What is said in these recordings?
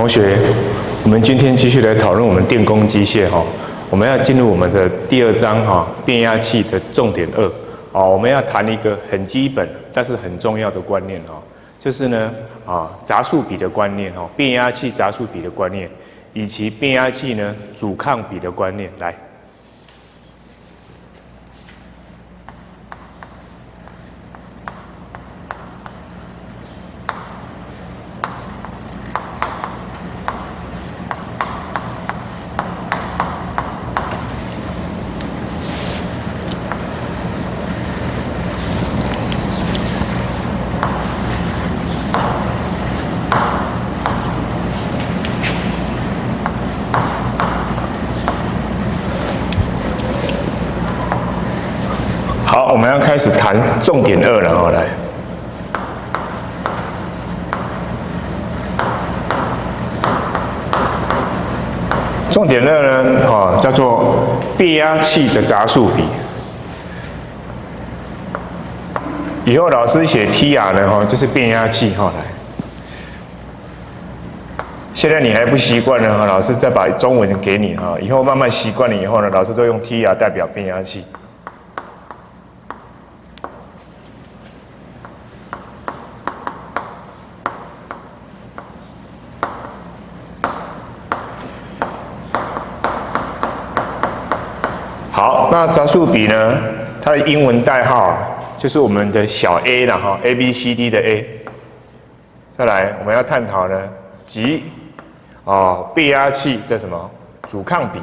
同学，我们今天继续来讨论我们电工机械哈。我们要进入我们的第2章哈，变压器的重点2。我们要谈一个很基本但是很重要的观念哈，就是呢杂数比的观念哈，变压器杂数比的观念，以及变压器呢阻抗比的观念。来。好，我们要开始谈重点2了哈，来。重点2呢，叫做变压器的杂数比。以后老师写 TR 呢，就是变压器哈，来。现在你还不习惯呢，老师再把中文给你哈，以后慢慢习惯了以后呢，老师都用 TR 代表变压器。好，那杂数比呢？它的英文代号就是我们的小 a 啦哈 ，A B C D 的 A。再来，我们要探讨呢，即变压器的什么阻抗比。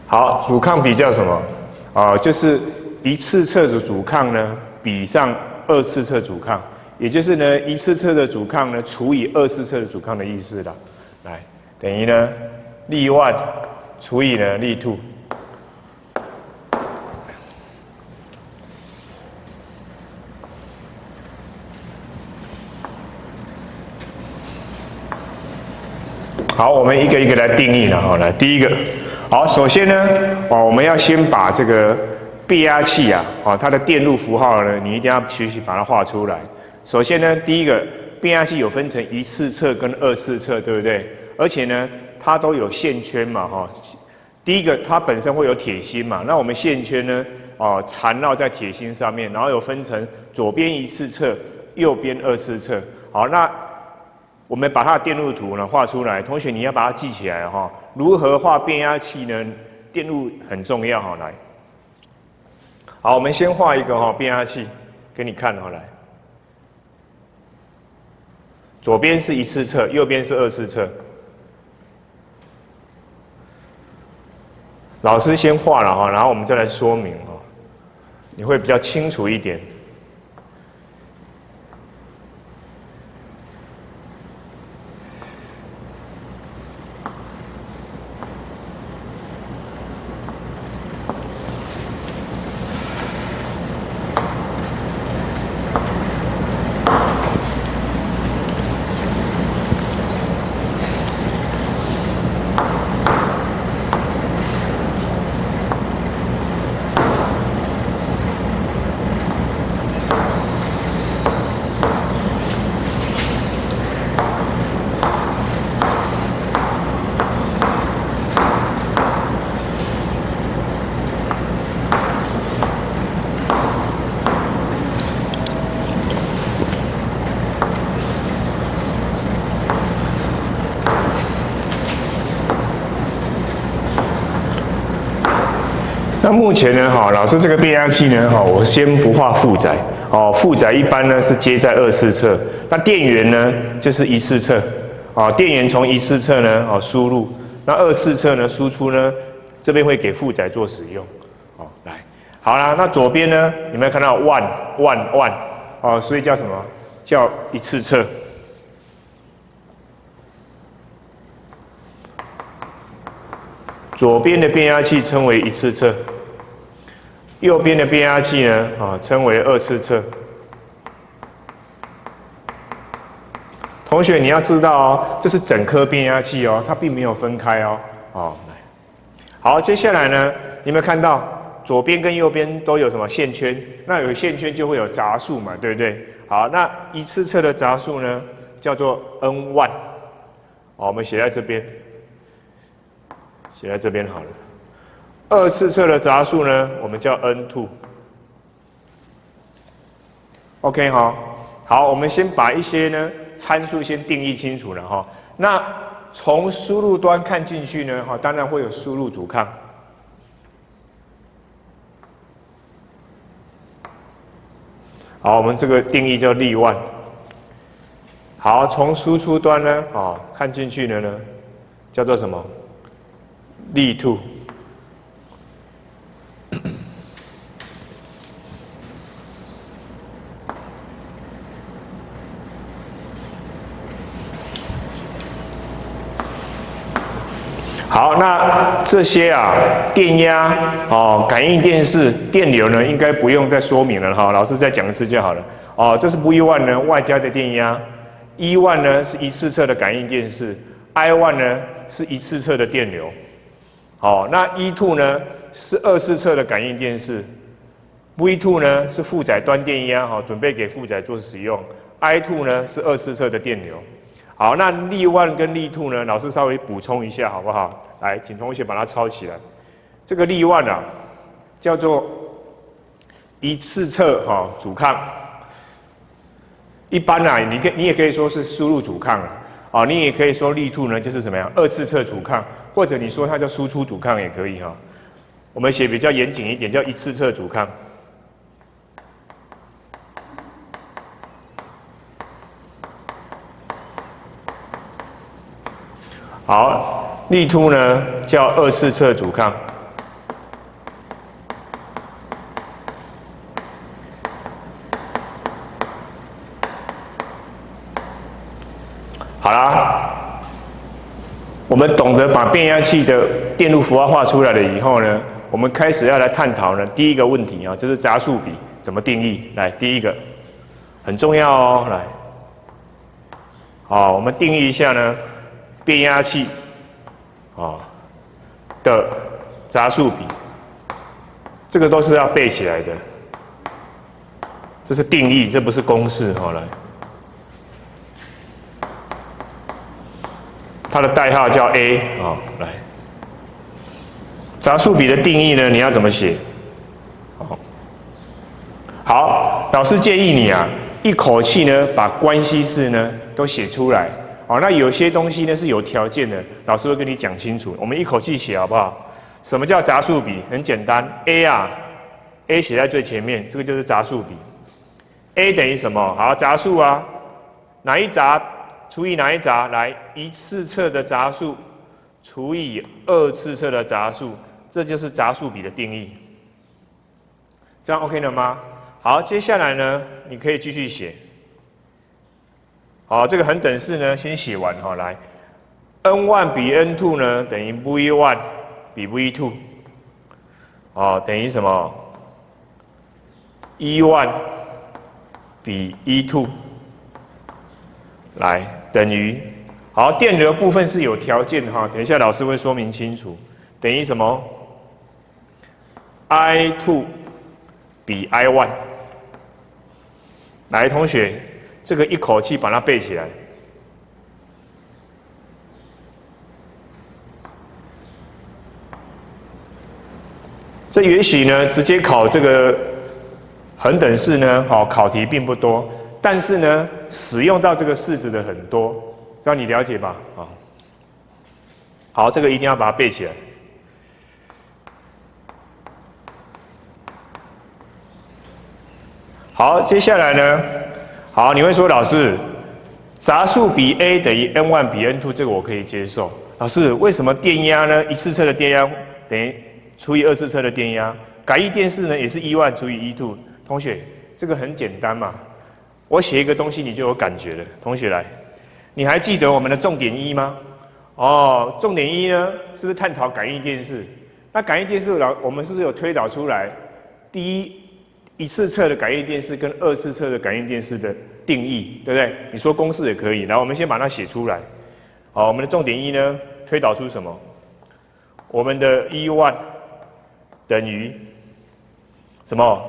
好，阻抗比叫什么？就是一次侧的阻抗呢比上2次侧阻抗。也就是呢，一次侧的阻抗呢除以2次侧的阻抗的意思啦，来等于呢力1除以呢力2。好，我们一个一个来定义了哈。来，第一个，好，首先呢，我们要先把这个变压器它的电路符号呢，你一定要学习把它画出来。首先呢，第一个变压器有分成1次侧跟2次侧，对不对？而且呢，它都有线圈嘛，哈。第一个它本身会有铁芯嘛，那我们线圈呢，缠绕在铁芯上面，然后有分成左边1次侧，右边2次侧。好，那我们把它的电路图呢画出来，同学你要把它记起来哈。如何画变压器呢？电路很重要哈，来。好，我们先画一个变压器给你看哈，来。左边是1次侧，右边是2次侧。老师先画了哈，然后我们再来说明哈，你会比较清楚一点。那目前呢，老师这个变压器呢，我先不画负载，负载一般呢是接在2次侧，那电源呢就是1次侧，电源从1次侧呢，输入，那2次侧呢输出呢，这边会给负载做使用，来，好啦，那左边呢，有没有看到 1，所以叫什么？叫1次侧。左边的变压器称为1次侧，右边的变压器呢，称为2次侧。同学，你要知道哦，这是整颗变压器哦，它并没有分开哦。来，好，接下来呢，你有没有看到左边跟右边都有什么线圈？那有线圈就会有杂数嘛，对不对？好，那一次侧的杂数呢，叫做 n1。好，我们写在这边，写在这边好了。二次侧的杂数呢，我们叫 n2。OK 哈，好，我们先把一些呢参数先定义清楚了哈。那从输入端看进去呢，哈，当然会有输入阻抗。好，我们这个定义叫例1。好，从输出端呢，看进去的呢，叫做什么？例2。好，那这些电压感应电势、电流呢，应该不用再说明了哈，老师再讲一次就好了。这是 V1 呢外加的电压 ，E1 呢是一次侧的感应电势 ，I1 呢是一次侧的电流。那 E2 呢是二次侧的感应电势 ，V2 呢是负载端电压，准备给负载做使用 ，I2 呢是二次侧的电流。好，那例1跟例2呢，老师稍微补充一下，好不好？来，请同学把它抄起来。这个例1叫做一次侧阻抗。一般你也可以说是输入阻抗你也可以说例2呢就是什么样？二次侧阻抗，或者你说它叫输出阻抗也可以哈。我们写比较严谨一点，叫一次侧阻抗。好，例2呢叫二次侧阻抗。好啦，我们懂得把变压器的电路符号画出来了以后呢，我们开始要来探讨呢第一个问题就是杂数比怎么定义。来，第一个很重要哦，来，好，我们定义一下呢。变压器的杂数比，这个都是要背起来的。这是定义，这不是公式来，它的代号叫 A 来，杂数比的定义呢，你要怎么写？好，老师建议你一口气呢把关系式呢都写出来。那有些东西呢是有条件的，老师会跟你讲清楚。我们一口气写好不好？什么叫杂数比？很简单 ，A 写在最前面，这个就是杂数比。A 等于什么？好，杂数哪一杂除以哪一杂？来，一次侧的杂数除以二次侧的杂数，这就是杂数比的定义。这样 OK 了吗？好，接下来呢，你可以继续写。好，这个恒等式呢，先写完来 ，N1 比 N2 呢等于 V1 比 V2，等于什么 ？E1 比 E2，来等于，好，电流部分是有条件的等一下老师会说明清楚，等于什么 ？I2 比 I1，来，同学。这个一口气把它背起来。这也许呢，直接考这个恒等式呢，考题并不多，但是呢，使用到这个式子的很多，这样你了解吧？好，这个一定要把它背起来。好，接下来呢？好，你会说老师，杂数比 A 等于 N1 比 N2， 这个我可以接受。老师，为什么电压呢？一次侧的电压等于除以二次侧的电压，感应电势呢也是E1除以 E2。同学，这个很简单嘛，我写一个东西你就有感觉了。同学来，你还记得我们的重点一吗？重点一呢，是不是探讨感应电势？那感应电势我们是不是有推导出来？第一次侧的感应电势跟二次侧的感应电势的定义，对不对？你说公式也可以。然后我们先把它写出来。好，我们的重点一呢，推导出什么？我们的 E1 等于怎么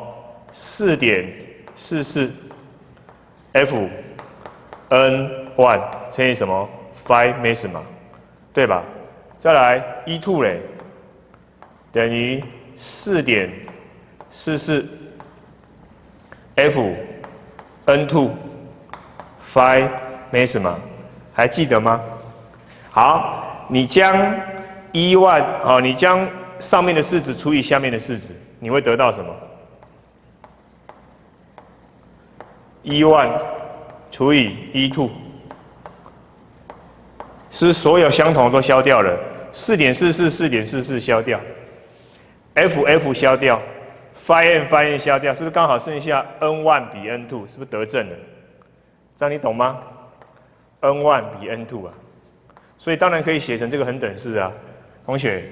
4.44 F N1 乘以什么 phi maxima， 对吧？再来 E2 嘞，等于4.44 F N2 phi maxima， 还记得吗？好，你将E1你将上面的式子除以下面的式子，你会得到什么？E1 除以 E2， 是所有相同都消掉了，4.44 4.44消掉 ，F 消掉 ，phi n 消掉，是不是刚好剩下 N1 比 N2， 是不是得正了？这样你懂吗 ？N1 比 N2 啊，所以当然可以写成这个恒等式啊，同学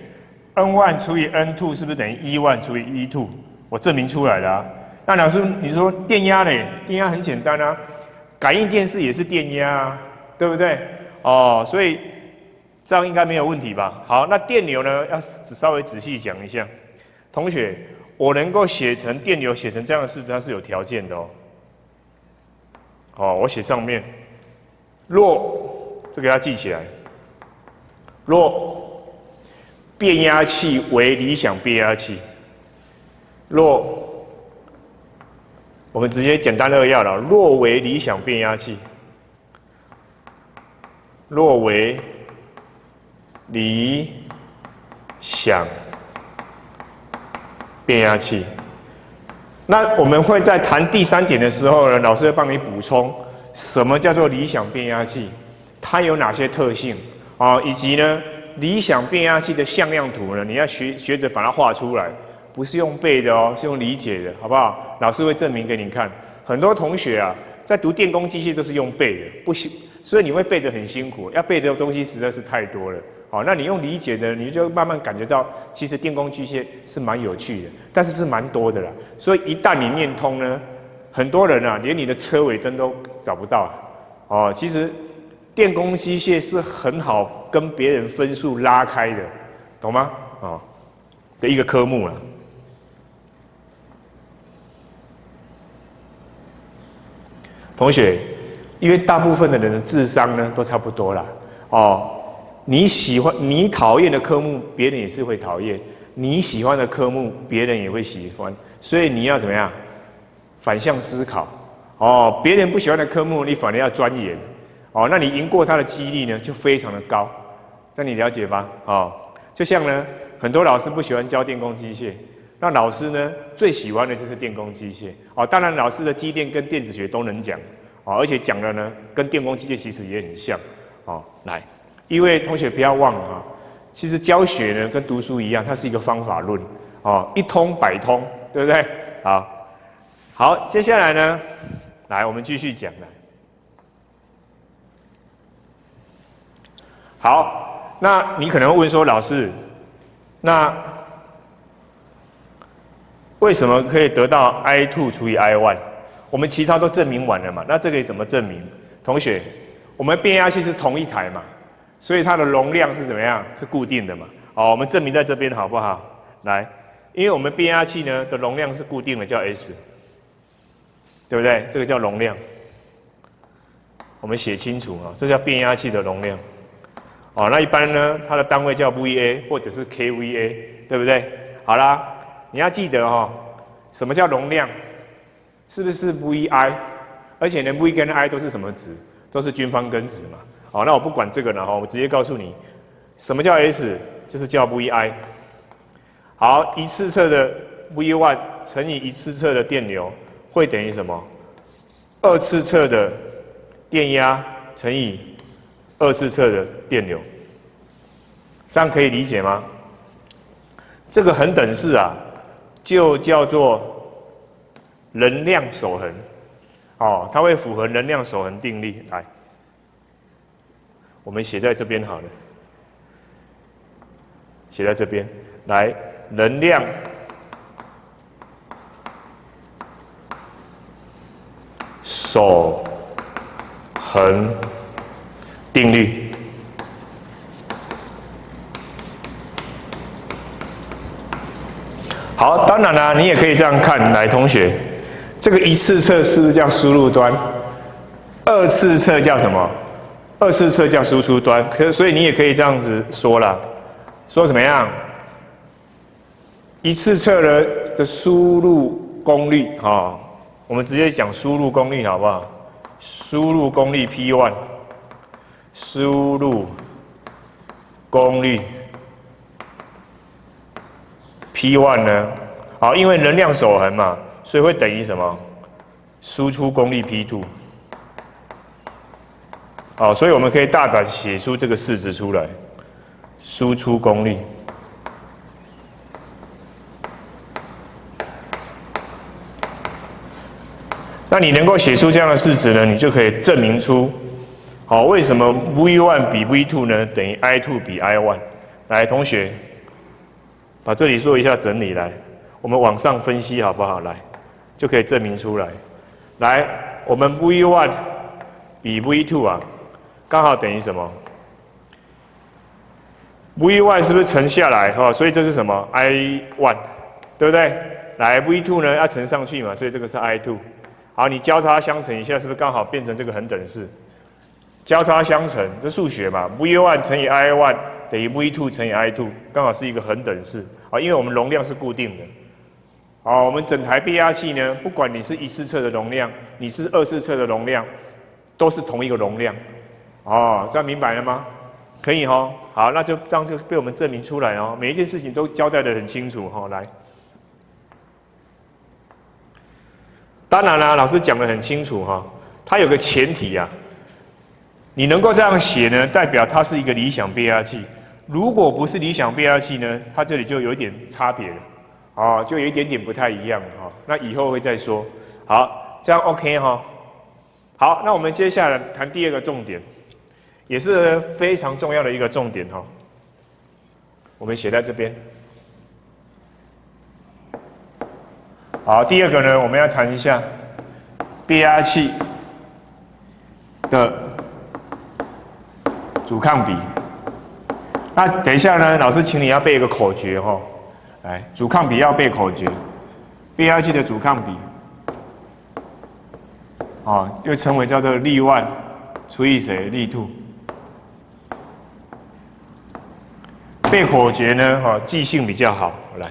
，N1 除以 N2 是不是等于 E1 除以 E2？ 我证明出来了啊。那老师，你说电压嘞？电压很简单啊，感应电势也是电压啊，对不对？哦，所以这样应该没有问题吧？好，那电流呢？要稍微仔细讲一下。同学，我能够写成电流写成这样的式子，它是有条件的哦。哦，我写上面，若这个要记起来，若变压器为理想变压器，若我们直接简单扼要了，若为理想变压器，若为理想变压器，那我们会在谈第3点的时候呢，老师会帮你补充什么叫做理想变压器，它有哪些特性啊，以及呢理想变压器的向量图呢，你要学着把它画出来。不是用背的哦，是用理解的，好不好？老师会证明给你看。很多同学啊，在读电工机械都是用背的，不行，所以你会背得很辛苦。要背的东西实在是太多了。好，那你用理解的，你就慢慢感觉到，其实电工机械是蛮有趣的，但是是蛮多的啦。所以一旦你念通呢，很多人啊，连你的车尾灯都找不到。哦，其实电工机械是很好跟别人分数拉开的，懂吗？哦，的一个科目啦。同学，因为大部分的人的智商呢都差不多啦，哦，你喜欢、你讨厌的科目，别人也是会讨厌；你喜欢的科目，别人也会喜欢。所以你要怎么样？反向思考，哦，别人不喜欢的科目，你反而要钻研，哦，那你赢过他的几率呢就非常的高。这你了解吧？哦，就像呢，很多老师不喜欢教电工机械。那老师呢，最喜欢的就是电工机械哦。当然，老师的机电跟电子学都能讲哦，而且讲的呢，跟电工机械其实也很像哦。来，因为同学不要忘了啊，其实教学呢跟读书一样，它是一个方法论哦，一通百通，对不对？好，接下来呢，来我们继续讲来。好，那你可能会问说，老师，那为什么可以得到 I2 除以 I1？ 我们其他都证明完了嘛？那这个怎么证明？同学，我们变压器是同一台嘛，所以它的容量是怎么样？是固定的嘛？好，我们证明在这边好不好？来，因为我们变压器呢的容量是固定的，叫 S， 对不对？这个叫容量。我们写清楚啊，这叫变压器的容量。哦，那一般呢，它的单位叫 VA 或者是 kVA， 对不对？好啦。你要记得哦，什么叫容量？是不是 VI？ 而且呢 ，V 跟 I 都是什么值？都是均方根值嘛。好，那我不管这个了哈，我直接告诉你，什么叫 S？ 就是叫 VI。好，一次侧的 V1 乘以一次侧的电流，会等于什么？2次侧的电压乘以2次侧的电流。这样可以理解吗？这个恒等式啊。就叫做能量守恒，哦，它会符合能量守恒定律。来，我们写在这边好了，写在这边。来，能量守恒定律。好，当当然啦，你也可以这样看，来同学，这个一次测是不是叫输入端？二次测叫什么？二次测叫输出端。所以你也可以这样子说啦，说怎么样？一次测的输入功率，我们直接讲输入功率好不好？输入功率 P1， 输入功率 P1 呢？好，因为能量守恒嘛，所以会等于什么？输出功率 P2。好，所以我们可以大胆写出这个式子出来，输出功率。那你能够写出这样的式子呢，你就可以证明出，好，为什么 V1 比 V2 呢等于 I2 比 I1？ 来，同学，把这里做一下整理来，我们往上分析好不好？来，就可以证明出来。来，我们 V1 比 V2 啊，刚好等于什么 ？V1 是不是乘下来？所以这是什么 ？I1， 对不对？来 ，V2 呢要乘上去嘛，所以这个是 I2。好，你交叉相乘一下，是不是刚好变成这个恒等式？交叉相乘，这数学嘛 ，V1 乘以 I1 等于 V2 乘以 I2， 刚好是一个恒等式。好，因为我们容量是固定的。好，我们整台变压器呢，不管你是一次测的容量，你是二次测的容量，都是同一个容量。这样明白了吗？可以齁。好，那就这样就被我们证明出来哦。每一件事情都交代得很清楚齁。来。当然啦，老师讲得很清楚哈，它有个前提啊，你能够这样写呢，代表它是一个理想变压器。如果不是理想变压器呢，它这里就有一点差别了，就有一点点不太一样哈。那以后会再说。好，这样 OK 哈。好，那我们接下来谈第二个重点，也是非常重要的一个重点哈。我们写在这边。好，第二个呢，我们要谈一下变压器的阻抗比。那等一下呢，老师请你要背一个口诀哈，来，阻抗比要背口诀，变压器的阻抗比，又称为叫做力1除以谁？力2。背口诀呢，记性比较好，来。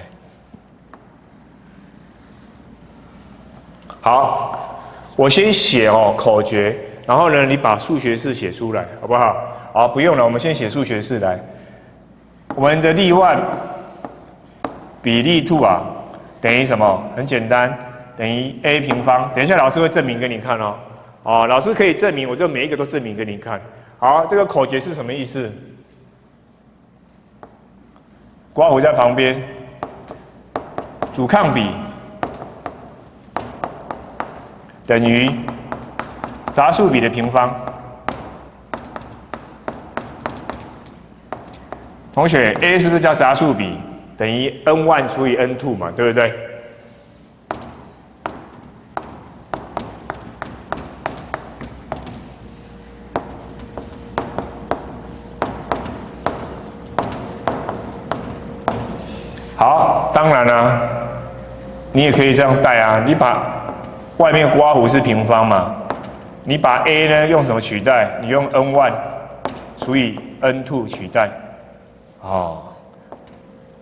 好，我先写口诀，然后呢，你把数学式写出来，好不好？好，不用了，我们先写数学式来。我们的力1比力2啊，等于什么？很简单，等于 a 平方。等一下老师会证明给你看哦。老师可以证明，我就每一个都证明给你看。好，这个口诀是什么意思？括弧在旁边，阻抗比等于杂数比的平方。同学 ，A 是不是叫杂数比？等于 n1 除以 n2 嘛，对不对？好，当然啦，你也可以这样带啊，你把外面括弧是平方嘛，你把 a 呢用什么取代？你用 n1 除以 n2 取代，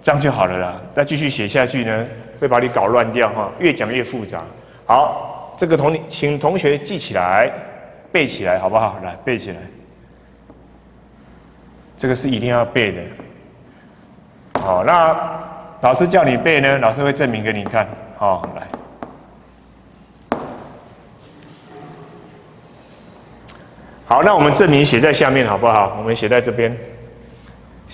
这样就好了啦。再继续写下去呢，会把你搞乱掉哈，越讲越复杂。好，这个请同学记起来，背起来好不好？来背起来，这个是一定要背的。好，那老师叫你背呢，老师会证明给你看。来。好，那我们证明写在下面好不好？我们写在这边。